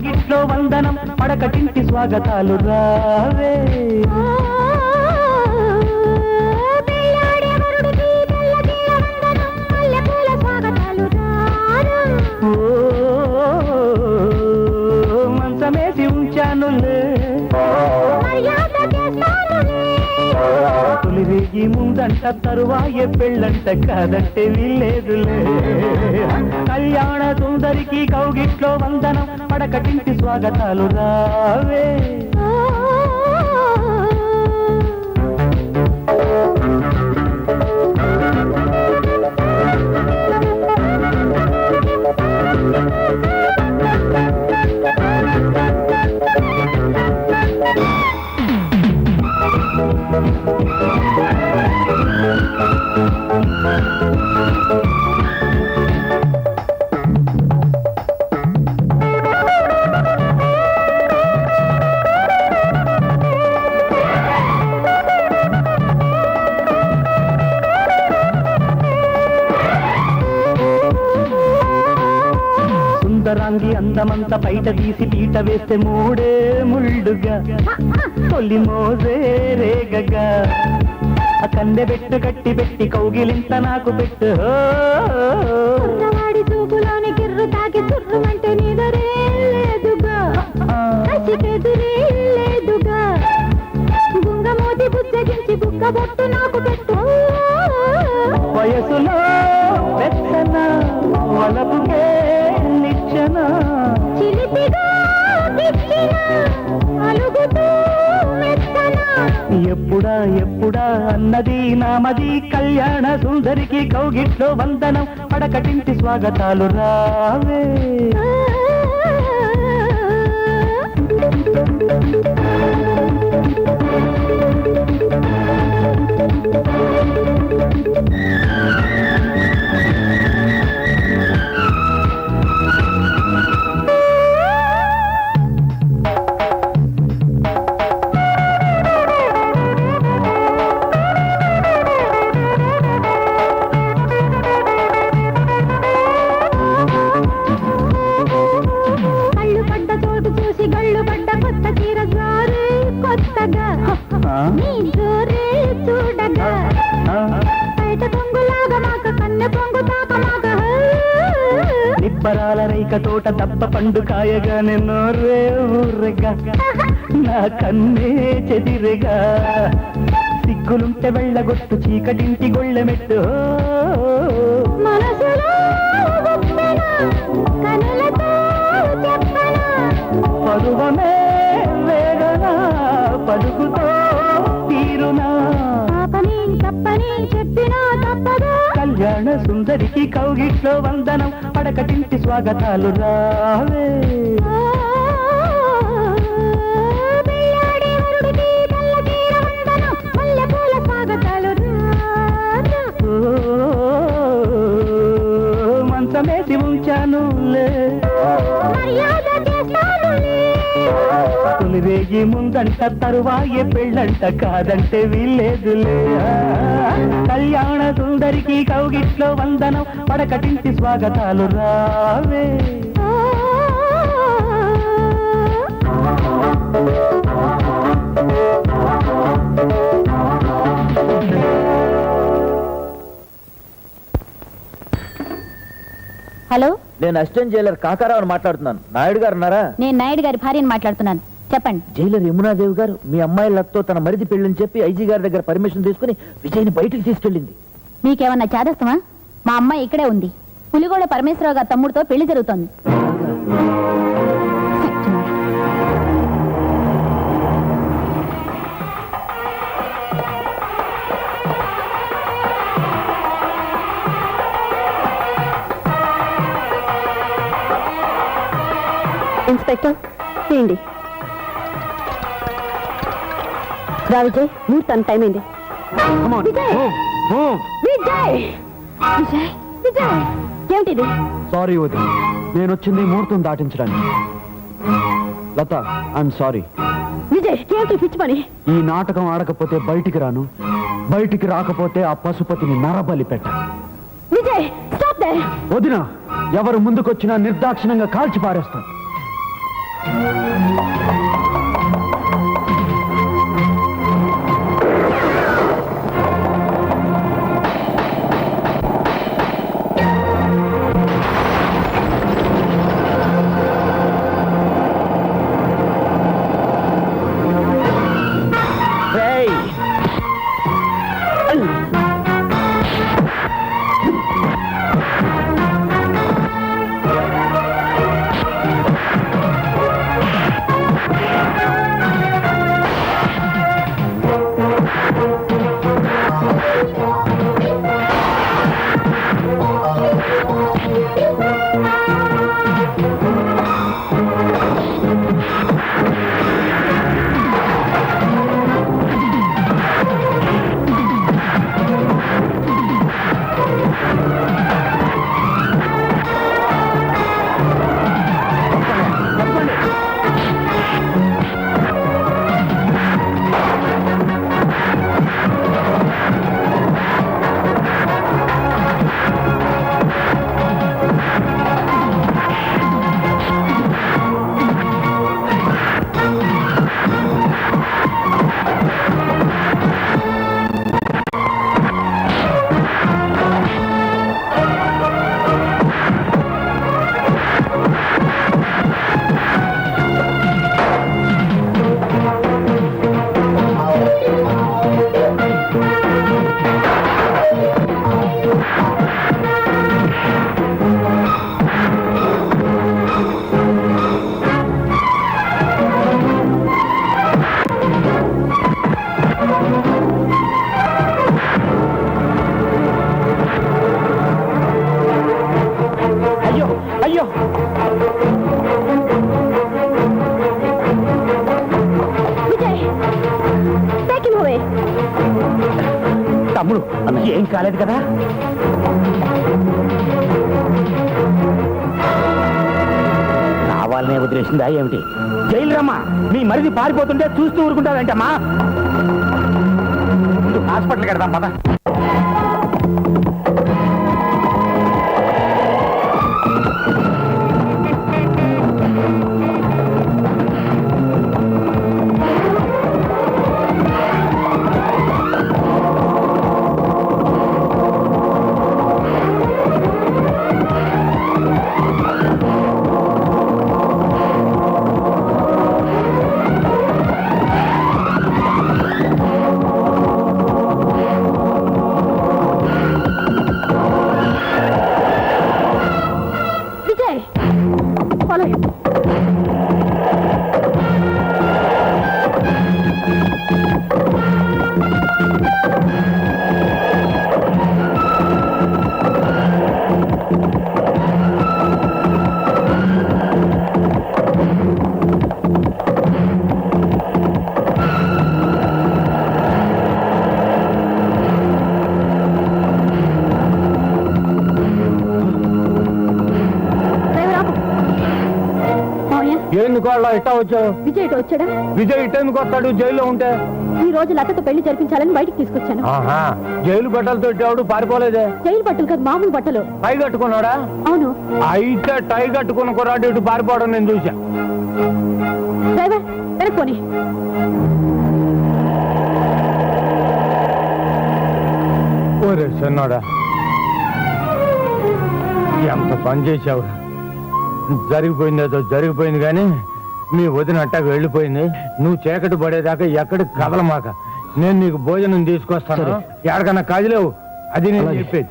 కౌగిట్లో వందనం పడకటింటి స్వాగతాలు రావే మంచమేసి ఉంచానులే తొలిరేగి ముందంట తరువాయే పెళ్ళంట కాదంటే వీల్లేదులే కళ్యాణ సుందరికి కౌగిట్లో వందనం పడకటింటి స్వాగతాలు రావే సుందరాంగి అందమంత బయట తీసి పీట వేస్తే మూడే ముళ్ళుగా తొలి మోజే రేగగా కన్నె పెట్టు కట్టి పెట్టి కౌగిలింత నాకు పెట్టు వాడి చూపులోని కిర్రు తాకి చుర్రుమంటే నిదరే లేదుగా లేదుగా గుంగమోతి బుజ్జగించి బుక్క బొట్టు నాకు పెట్టు వయసులో వెచ్చన వలపుకే నిచ్చన చిలిపిగా అలుగుతూ ఎప్పుడా ఎప్పుడా అన్నది నామది కళ్యాణ సుందరికి కౌగిట్లో వందనం పడకటింటి స్వాగతాలు రావే నిబ్బరాల రైక తోట దప్ప పండు కాయగా నిన్నోరే ఊర్రెగా నా కన్నే చెదిరెగా సిగ్గులుంటే వెళ్ళగొట్టు చీకటింటి గొళ్ళెమెట్టు పరువమే వేగనా పలుకుతో తీరునా తప్పని చెప్పినా తప్పదా కళ్యాణ సుందరికి కౌగిట్లో వందనం పడకటింటి స్వాగతాలు రావే మంచమేసి ఉంచానులే తొలిరేగి ముందంట తరువాయే పెళ్ళంట కాదంటే వీల్లేదులే కళ్యాణ సుందరికి కౌగిట్లో వందనం పడకటింటి స్వాగతాలు రావే హలో, నేను అసిస్టెంట్ జైలర్ కాకారావుని మాట్లాడుతున్నాను. నాయుడు గారు ఉన్నారా? నేను నాయుడు గారి భార్యని మాట్లాడుతున్నాను. చెప్పండి. జైలర్ యమునాదేవి గారు మీ అమ్మాయి లక్తో తన మరిది పెళ్ళని చెప్పి ఐజీ గారి దగ్గర పర్మిషన్ తీసుకుని విజయ్ని బయటికి తీసుకెళ్ళింది. మీకేమన్నా చేదస్తమా? మా అమ్మాయి ఇక్కడే ఉంది. పులిగోడ పరమేశ్వరరావు గారి తమ్ముడితో పెళ్లి జరుగుతోంది. ఇన్స్పెక్టర్ చేయండి. రా విజయ్, ముహూర్తం టైం అయింది. ఏమిటిది? సారీ వదిన, నేను వచ్చింది ముహూర్తం దాటించడానికి. లత, ఐఎమ్ సారీ. విజయ్, ఏమిటి పిచ్చి పని? ఈ నాటకం ఆడకపోతే బయటికి రాను, బయటికి రాకపోతే ఆ పశుపతిని నరబలి పెట్ట. Vijay, stop there. వదిన, ఎవరు ముందుకొచ్చినా నిర్దాక్షిణంగా కాల్చి పారేస్తాను. రేయ్! అయ్యో అయ్యో విజయ్ టేక్ హిమ్ అవే. తమ్ముడు ఏం కాలేదు కదా? కావాలనే వదిలేసిందా ఏమిటి? జైలు రమ్మా. మీ మరిది పారిపోతుంటే చూస్తూ ఊరుకుంటావేంటమ్మా? హాస్పిటల్ కడదాం పద. Vijay follow him. ఎందుకు ఇట్టా వచ్చావు? విజయ్ ఇటు వచ్చాడా? విజయ్ ఇట్టెందుకు వస్తాడు జైల్లో ఉంటే? ఈ రోజు లతతో పెళ్లి జరిపించాలని బయటికి తీసుకొచ్చాను. ఆహా, జైలు బట్టలతో ఇట్టాడు పారిపోలేదే? జైలు బట్టలు కాదు, మామూలు బట్టలు. టై కట్టుకున్నాడా? అవును. అయితే టై కట్టుకున్న కుర్రాడు ఇటు పారిపోవడం నేను చూసా. డ్రైవర్ వెనక్కోని. ఓరే చిన్నోడా, ఎంత పని చేశావు. జరిగిపోయిందేదో జరిగిపోయింది కానీ మీ వదిన అట్టాక వెళ్ళిపోయింది. నువ్వు చీకటి పడేదాకా ఎక్కడికి కదలమాక. నేను నీకు భోజనం తీసుకొస్తాను. ఎక్కడికన్నా కదిలేవు, అది నేను చెప్పేది.